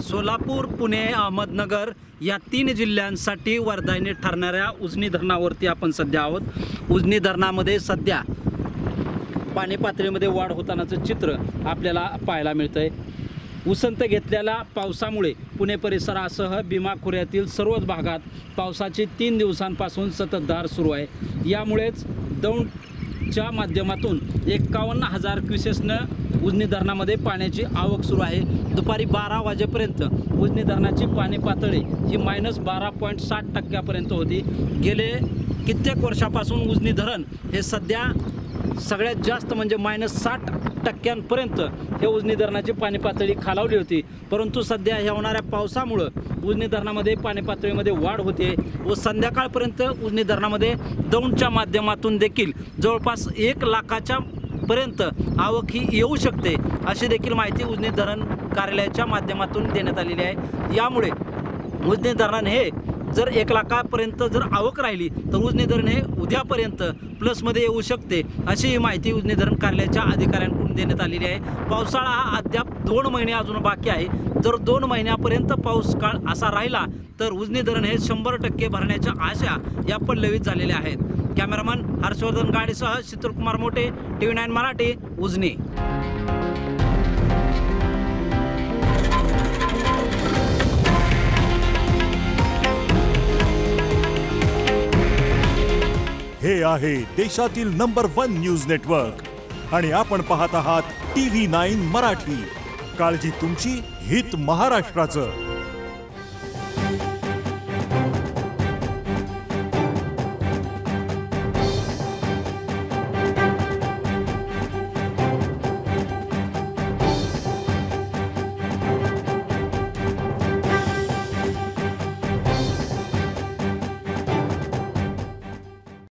सोलापूर, पुणे, अहमदनगर या 3 जिल्ह्यांसाठी वरदायिनी ठरणाऱ्या उजनी धरणावरती आपण सध्या आहोत। उजनी धरणामध्ये सध्या पाणी पातळीमध्ये वाढ होतानाचं चित्र आपल्याला पाहायला मिळतंय। उसंत घेतलेल्या पावसामुळे पुणे परिसरासह भीमा खोऱ्यातील सर्वच भागात पावसाची 3 दिवसांपासून सततधार सुरू आहे। यामुळेच दौंडच्या माध्यमातून 51,000 क्युसेसनं उजनी धरणामध्ये पाण्याची आवक सुरू आहे। दुपारी 12 वाजेपर्यंत उजनी धरणाची पाणी पातळी ही -12.60% होती। गेले कित्येक वर्षापासून उजनी धरण हे सध्या सगळ्यात जास्त म्हणजे -60% हे उजनी धरणाची पाणी पातळी खालावली होती। परंतु सध्या ह्या होणाऱ्या पावसामुळं उजनी धरणामध्ये पाणी पातळीमध्ये वाढ होते व संध्याकाळपर्यंत उजनी धरणामध्ये दौंडच्या माध्यमातून देखील जवळपास 1 लाखाच्या पर्यंत आवक ही येऊ शकते, अशी देखील माहिती उजनी धरण कार्यालयाच्या माध्यमातून देण्यात आलेली आहे। यामुळे उजनी धरण हे जर 1 लाखापर्यंत जर आवक राहिली तर उजनी धरण हे उद्यापर्यंत प्लसमध्ये येऊ शकते, अशी ही माहिती उजनी धरण कार्यालयाच्या अधिकाऱ्यांकडून देण्यात आलेली आहे। पावसाळा हा अद्याप 2 महिने अजून बाकी आहे। जर 2 महिन्यापर्यंत पाऊस काळ असा राहिला तर उजनी धरण हे 100% भरण्याच्या आशा या पल्लवीत झालेल्या आहेत। कॅमेरामन हर्षवर्धन गाडेसह शीतलकुमार मोटे, TV9 मराठी, उजनी। हे आहे देशातील नंबर 1 न्यूज नेटवर्क आणि आपण पाहत आहात TV9 मराठी। काळजी तुमची, हित महाराष्ट्राचं।